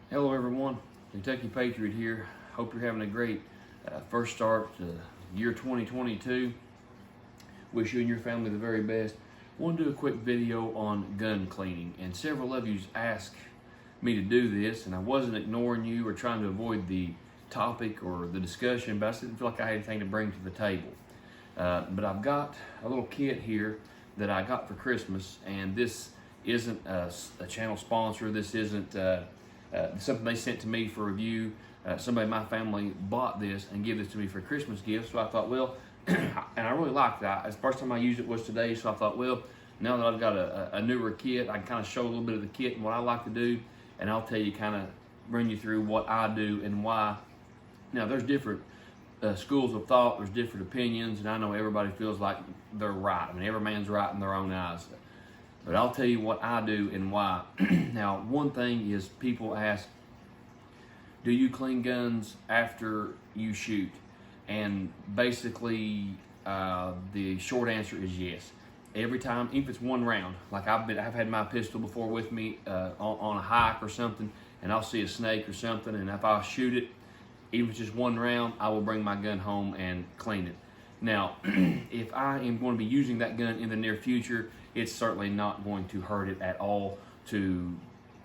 Hello everyone, Kentucky Patriot here. Hope you're having a great first start to year 2022. Wish you and your family the very best. Want to do a quick video on gun cleaning, and several of you asked me to do this, and I wasn't ignoring you or trying to avoid the topic or the discussion, but I didn't feel like I had anything to bring to the table. But I've got a little kit here that I got for Christmas, and this isn't a channel sponsor. This isn't something they sent to me for review. Somebody in my family bought this and gave this to me for a Christmas gift, so I thought, well, and I really liked that. The first time I used it was today, so I thought, well, now that I've got a newer kit, I can kind of show a little bit of the kit and what I like to do, and I'll tell you, kind of bring you through what I do and why. Now, there's different schools of thought, there's different opinions, and I know everybody feels like they're right. I mean, every man's right in their own eyes. But I'll tell you what I do and why. Now, one thing is people ask, do you clean guns after you shoot? And basically, the short answer is yes. Every time, even if it's one round, like I've had my pistol before with me on a hike or something, and I'll see a snake or something, and if I shoot it, even if it's just one round, I will bring my gun home and clean it. Now, if I am going to be using that gun in the near future, it's certainly not going to hurt it at all to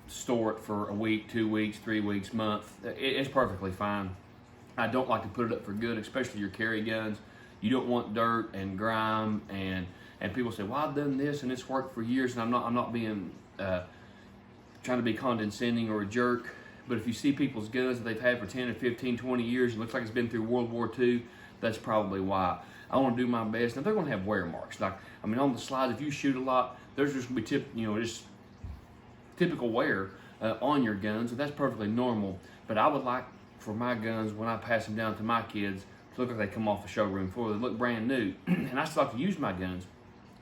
store it for a week, 2 weeks, 3 weeks, month. It's perfectly fine. I don't like to put it up for good, especially your carry guns. You don't want dirt and grime, and people say, well, I've done this and it's worked for years, and I'm not being trying to be condescending or a jerk, but if you see people's guns that they've had for 10 or 15, 20 years, it looks like it's been through World War II, that's probably why. I want to do my best. Now, they're going to have wear marks. Like, I mean, on the slides, if you shoot a lot, there's just going to be just typical wear on your guns, and that's perfectly normal. But I would like for my guns, when I pass them down to my kids, to look like they come off the showroom floor. They look brand new. And I still like to use my guns,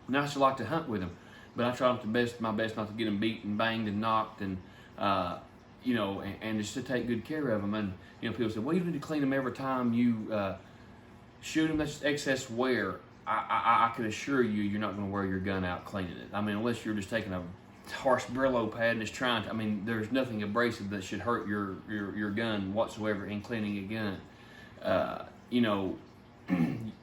and I still like to hunt with them. But I try my best not to get them beat and banged and knocked, and and just to take good care of them. And people say, well, you need to clean them every time you shoot them. That's just excess wear. I can assure you, you're not going to wear your gun out cleaning it. I mean, unless you're just taking a harsh Brillo pad and just trying to. I mean, there's nothing abrasive that should hurt your gun whatsoever in cleaning a gun.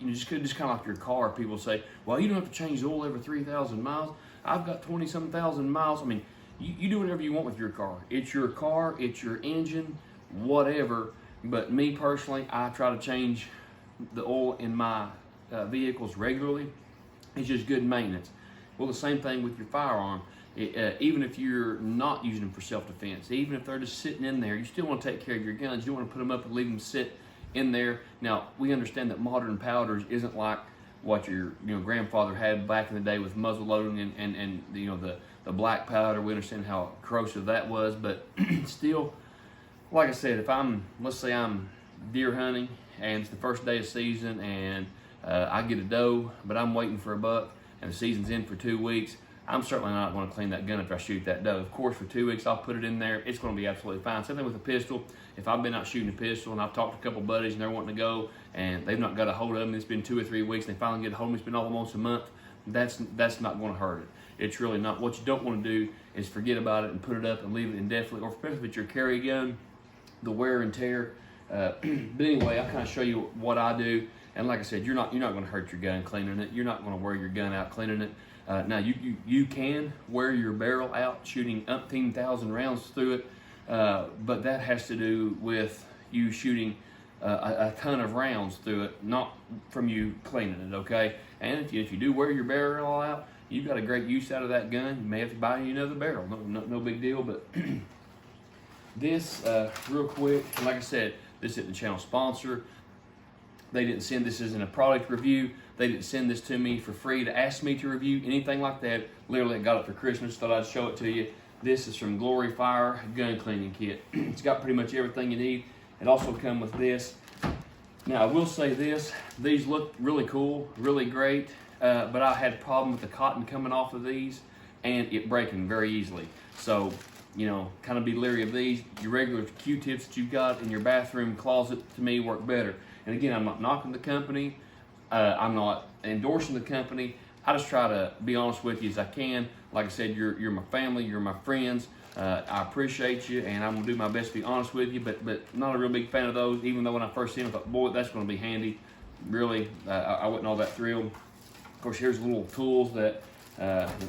Just kind of like your car. People say, well, you don't have to change the oil every 3,000 miles. I've got 20-some thousand miles. I mean, you do whatever you want with your car. It's your car, it's your engine, whatever. But me personally, I try to change the oil in my vehicles regularly. It's just good maintenance. Well, the same thing with your firearm. Even if you're not using them for self-defense, even if they're just sitting in there, you still want to take care of your guns. You don't want to put them up and leave them sit in there. Now, we understand that modern powders isn't like what your grandfather had back in the day with muzzle loading and the black powder. We understand how corrosive that was, but still, like I said, if let's say I'm deer hunting and it's the first day of season, and I get a doe, but I'm waiting for a buck, and the season's in for 2 weeks, I'm certainly not going to clean that gun after I shoot that doe. Of course, for 2 weeks, I'll put it in there. It's going to be absolutely fine. Same thing with a pistol. If I've been out shooting a pistol and I've talked to a couple buddies and they're wanting to go and they've not got a hold of them, it's been 2 or 3 weeks, and they finally get a hold of them, it's been almost a month, that's not going to hurt it. It's really not. What you don't want to do is forget about it and put it up and leave it indefinitely, or especially if it's your carry gun, the wear and tear. But anyway, I'll kind of show you what I do. And like I said, you're not going to hurt your gun cleaning it. You're not going to wear your gun out cleaning it. Now, you can wear your barrel out shooting umpteen thousand rounds through it, but that has to do with you shooting a ton of rounds through it, not from you cleaning it, okay? And if you do wear your barrel out, you've got a great use out of that gun. You may have to buy you another barrel. No big deal, but this, real quick, like I said, this isn't a channel sponsor. They didn't send this as in a product review. They didn't send this to me for free to ask me to review anything like that. Literally, I got it for Christmas, thought I'd show it to you. This is from Glory Fire Gun Cleaning Kit. It's got pretty much everything you need. It also comes with this. Now, I will say this, these look really cool, really great, but I had a problem with the cotton coming off of these and it breaking very easily. So, kind of be leery of these. Your regular Q-tips that you've got in your bathroom closet, to me, work better. And again, I'm not knocking the company. I'm not endorsing the company. I just try to be honest with you as I can. Like I said, you're my family, you're my friends. I appreciate you, and I'm gonna do my best to be honest with you. But not a real big fan of those. Even though when I first seen them, I thought, boy, that's gonna be handy. Really, I wasn't all that thrilled. Of course, here's little tools that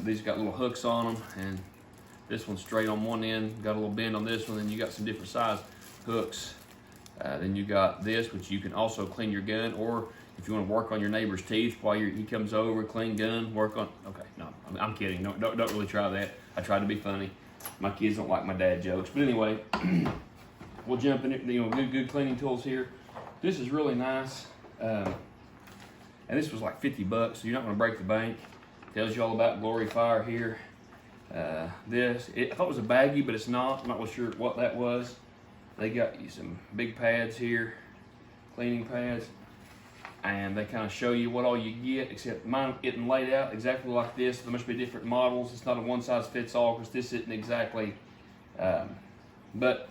these got little hooks on them, and this one's straight on one end. Got a little bend on this one. Then you got some different size hooks. Then you got this, which you can also clean your gun, or if you want to work on your neighbor's teeth while he comes over, clean gun, work on. Okay, no, I'm kidding. No, don't really try that. I tried to be funny. My kids don't like my dad jokes, but anyway, we'll jump in it. You know, good cleaning tools here. This is really nice, and this was like $50, so you're not going to break the bank. Tells you all about Glory Fire here. I thought it was a baggie, but it's not. I'm not really sure what that was. They got you some big pads here, cleaning pads, and they kind of show you what all you get, except mine getting laid out exactly like this. There must be different models. It's not a one-size-fits-all because this isn't exactly, but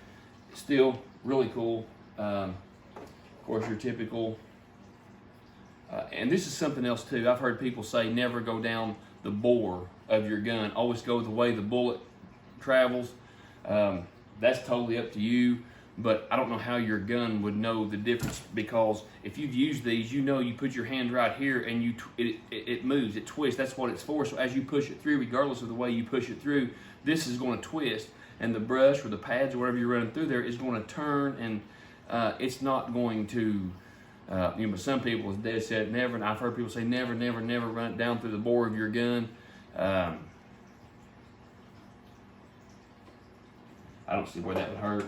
still really cool. Of course, your typical, and this is something else too. I've heard people say never go down the bore of your gun. Always go the way the bullet travels. That's totally up to you. But I don't know how your gun would know the difference, because if you've used these, you know you put your hand right here and it moves, it twists. That's what it's for. So as you push it through, regardless of the way you push it through, this is going to twist, and the brush or the pads or whatever you're running through there is going to turn, and it's not going to. But some people, as Dad said, never. And I've heard people say never run it down through the bore of your gun. I don't see where that would hurt.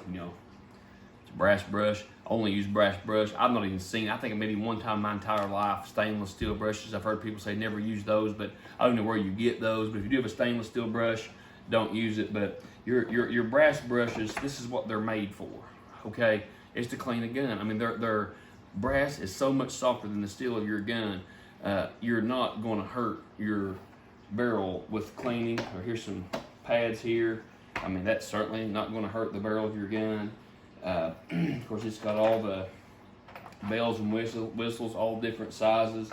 You know, it's a brass brush. I only use brass brush. I've not even seen, I think maybe one time in my entire life, stainless steel brushes. I've heard people say never use those, but I don't know where you get those. But if you do have a stainless steel brush, don't use it. But your brass brushes, this is what they're made for, okay? It's to clean a gun. I mean, their brass is so much softer than the steel of your gun. You're not going to hurt your barrel with cleaning. Or here's some pads here. I mean, that's certainly not going to hurt the barrel of your gun. Of course, it's got all the bells and whistles, all different sizes.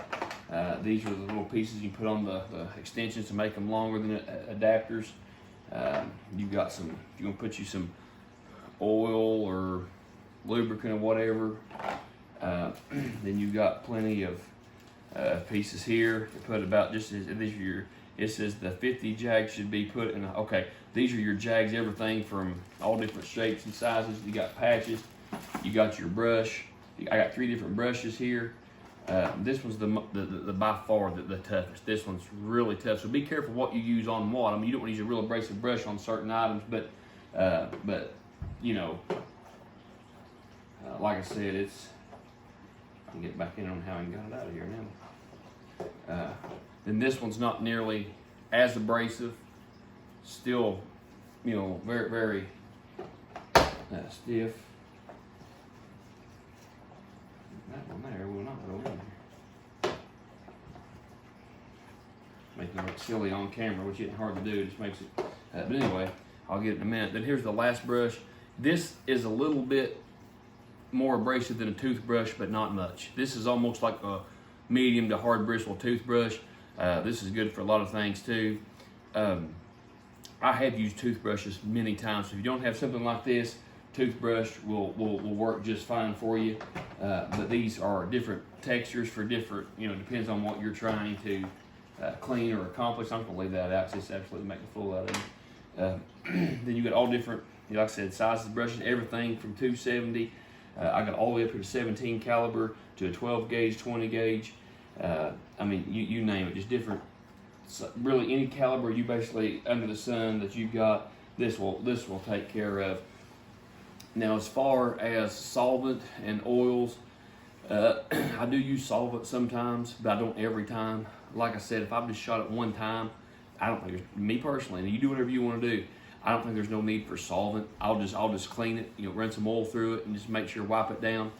These are the little pieces you put on the extensions to make them longer than adapters. You've got some, you're going to put you some oil or lubricant or whatever. Then you've got plenty of pieces here to put about just as these are your. It says the 50 jags should be put in. Okay, these are your jags, everything from all different shapes and sizes. You got patches, you got your brush. I got 3 different brushes here. This one's the by far the toughest. This one's really tough. So be careful what you use on what. I mean, you don't want to use a real abrasive brush on certain items, but you know, like I said, it's. I can get back in on how I got it out of here now. Then this one's not nearly as abrasive. Still, you know, very stiff. That one there will not go in there. Making it look silly on camera, which isn't hard to do. It just makes it. But anyway, I'll get it in a minute. Then here's the last brush. This is a little bit more abrasive than a toothbrush, but not much. This is almost like a medium to hard bristle toothbrush. This is good for a lot of things too. I have used toothbrushes many times. So if you don't have something like this, toothbrush will work just fine for you. But these are different textures for different, you know, depends on what you're trying to clean or accomplish. I'm gonna leave that out because it's absolutely making a fool out of you. Then you got all different, you know, like I said, sizes of brushes, everything from 270. I got all the way up to a 17 caliber to a 12 gauge, 20 gauge. I mean, you name it, just different. Really, any caliber you basically under the sun that you've got, this will take care of. Now, as far as solvent and oils, I do use solvent sometimes, but I don't every time. Like I said, if I've just shot it one time, I don't think me personally, and you do whatever you want to do. I don't think there's no need for solvent. I'll just clean it, you know, run some oil through it, and just make sure wipe it down.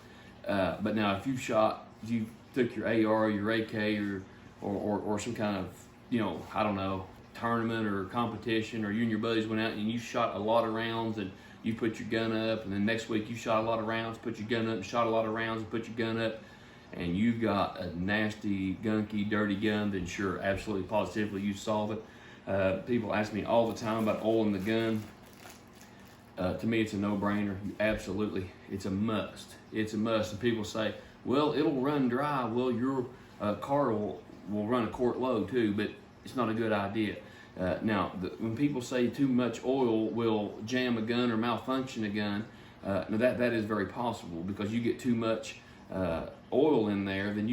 But now, if you took your AR, your AK, or some kind of, you know, I don't know, tournament or competition, or you and your buddies went out and you shot a lot of rounds and you put your gun up, and then next week you shot a lot of rounds, put your gun up, and shot a lot of rounds and put your gun up. and you've got a nasty, gunky, dirty gun, then sure, absolutely, positively use solvent. People ask me all the time about oiling the gun. To me, it's a no-brainer. Absolutely, it's a must. It's a must. And people say, well, it'll run dry. Well, your car will run a quart low too, but it's not a good idea. Now, when people say too much oil will jam a gun or malfunction a gun, now that is very possible, because you get too much oil in there, then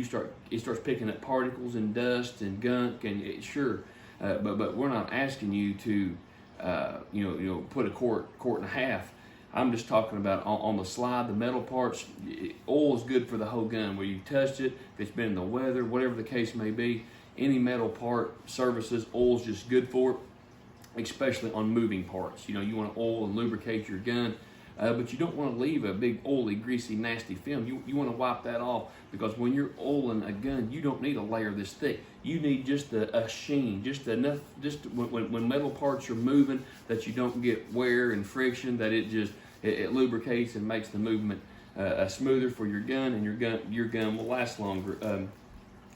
it starts picking up particles and dust and gunk, and sure, but we're not asking you to put a quart and a half. I'm just talking about on the slide, the metal parts. Oil is good for the whole gun. Where you've touched it, if it's been in the weather, whatever the case may be, any metal part surfaces, oil's just good for it, especially on moving parts. You want to oil and lubricate your gun, but you don't want to leave a big oily, greasy, nasty film. You want to wipe that off, because when you're oiling a gun, you don't need a layer this thick. You need just a sheen, just enough, just when metal parts are moving, that you don't get wear and friction, that it lubricates and makes the movement smoother for your gun, and your gun will last longer.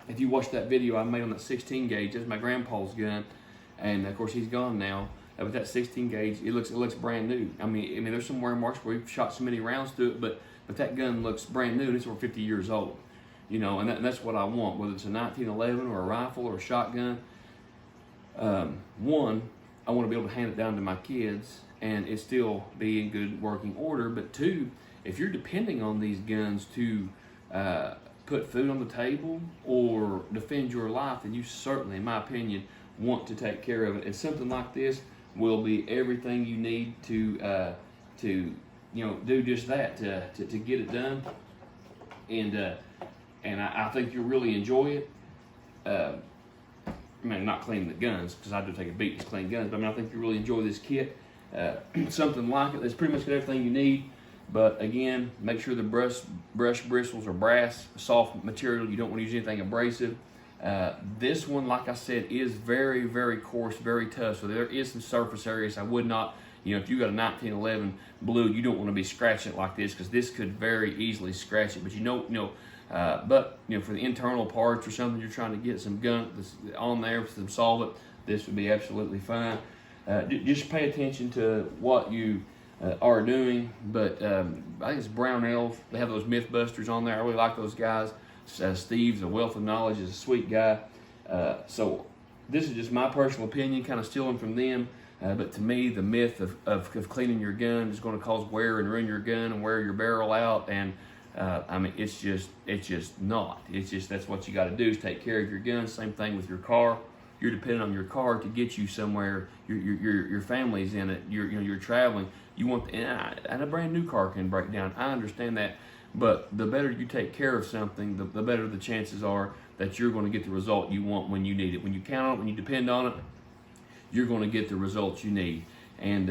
If you watch that video I made on that 16 gauge, that's my grandpa's gun, and of course he's gone now. With that 16 gauge, it looks brand new. I mean, there's some wear marks where we've shot so many rounds through it, but that gun looks brand new, and it's over 50 years old. And that's what I want, whether it's a 1911 or a rifle or a shotgun. One, I want to be able to hand it down to my kids and it still be in good working order. But two, if you're depending on these guns to put food on the table or defend your life, then you certainly, in my opinion, want to take care of it. And something like this will be everything you need to do just that, to get it done. And I think you'll really enjoy it. I mean, not cleaning the guns, because I do take a beat to clean guns, but I mean, I think you'll really enjoy this kit. Something like it that's pretty much got everything you need. But again, make sure the brush bristles are brass, soft material. You don't want to use anything abrasive. This one, like I said, is very, very coarse, very tough. So there is some surface areas I would not, if you got a 1911 blue, you don't want to be scratching it like this, because this could very easily scratch it. But for the internal parts or something, you're trying to get some gunk on there with some solvent, this would be absolutely fine. Just pay attention to what you are doing. But I think it's Brown Elf. They have those Mythbusters on there. I really like those guys. Steve's a wealth of knowledge, is a sweet guy. So this is just my personal opinion, kind of stealing from them. But to me, the myth of cleaning your gun is going to cause wear and ruin your gun and wear your barrel out. And I mean, it's just not. It's just, that's what you got to do, is take care of your gun. Same thing with your car. You're dependent on your car to get you somewhere. Your family's in it. You're traveling. You want, and a brand new car can break down. I understand that, but the better you take care of something, the better the chances are that you're going to get the result you want when you need it. When you count on it, when you depend on it, you're going to get the results you need. And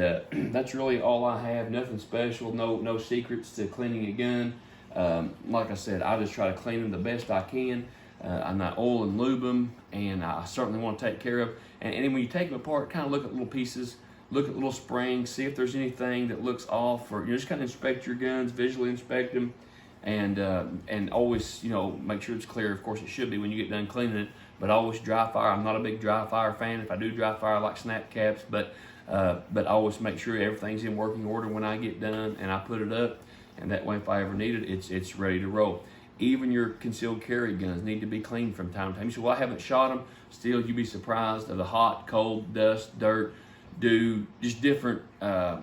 that's really all I have. Nothing special. No secrets to cleaning a gun. Like I said, I just try to clean them the best I can. I'm not oil and lube them, and I certainly want to take care of. And when you take them apart, kind of look at little pieces, look at little springs, see if there's anything that looks off, or just kind of inspect your guns, visually inspect them, and always make sure it's clear. Of course, it should be when you get done cleaning it. But always dry fire. I'm not a big dry fire fan. If I do dry fire, I like snap caps, but I always make sure everything's in working order when I get done and I put it up. And that way, if I ever need it, it's ready to roll. Even your concealed carry guns need to be cleaned from time to time. You say, well, I haven't shot them. Still, you'd be surprised of the hot, cold, dust, dirt, dew, just different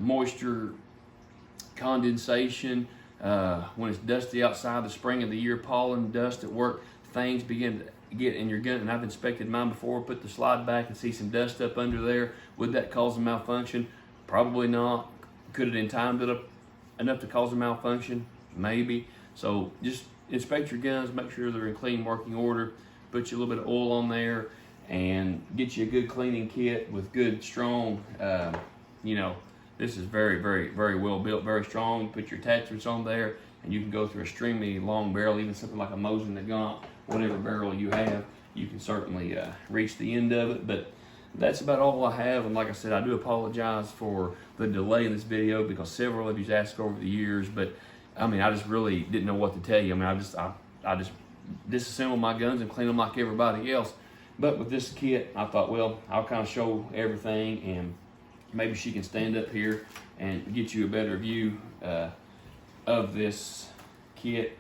moisture, condensation. When it's dusty outside, the spring of the year, pollen, dust at work, things begin to get in your gun. And I've inspected mine before, put the slide back and see some dust up under there. Would that cause a malfunction? Probably not. Could it in time do enough to cause a malfunction? Maybe. So just inspect your guns, make sure they're in clean working order, put you a little bit of oil on there, and get you a good cleaning kit with good, strong, this is very, very, very well built, very strong. You put your attachments on there, and you can go through a extremely long barrel, even something like a Mosin Nagant, whatever barrel you have, you can certainly reach the end of it. But that's about all I have. And like I said, I do apologize for the delay in this video, because several of you asked over the years, but I mean, I just really didn't know what to tell you. I mean, I just disassemble my guns and clean them like everybody else. But with this kit, I thought, well, I'll kind of show everything, and maybe she can stand up here and get you a better view of this kit,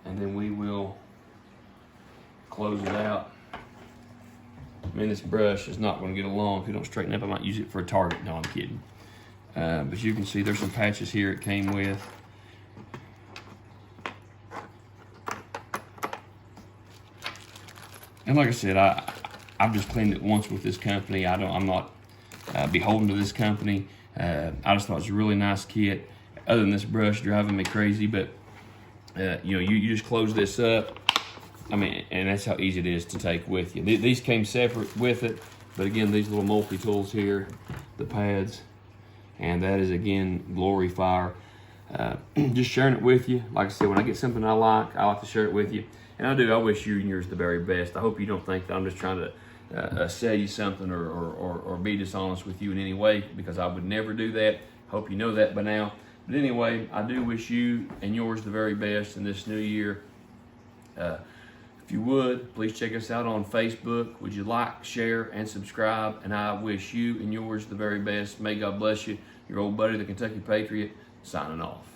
and then we will close it out. I mean, this brush is not going to get along if you don't straighten up. I might use it for a target. No, I'm kidding. But you can see there's some patches here it came with. And like I said, I've just cleaned it once with this company. I'm not beholden to this company. I just thought it was a really nice kit. Other than this brush driving me crazy, but you know, you just close this up. I mean, and that's how easy it is to take with you. These came separate with it, but again, these little multi-tools here, the pads, and that is again Glory Fire. Just sharing it with you. Like I said, when I get something I like to share it with you. And I do. I wish you and yours the very best. I hope you don't think that I'm just trying to sell you something or be dishonest with you in any way, because I would never do that. Hope you know that by now. But anyway, I do wish you and yours the very best in this new year. If you would, please check us out on Facebook. Would you like, share, and subscribe? And I wish you and yours the very best. May God bless you. Your old buddy, the Kentucky Patriot, signing off.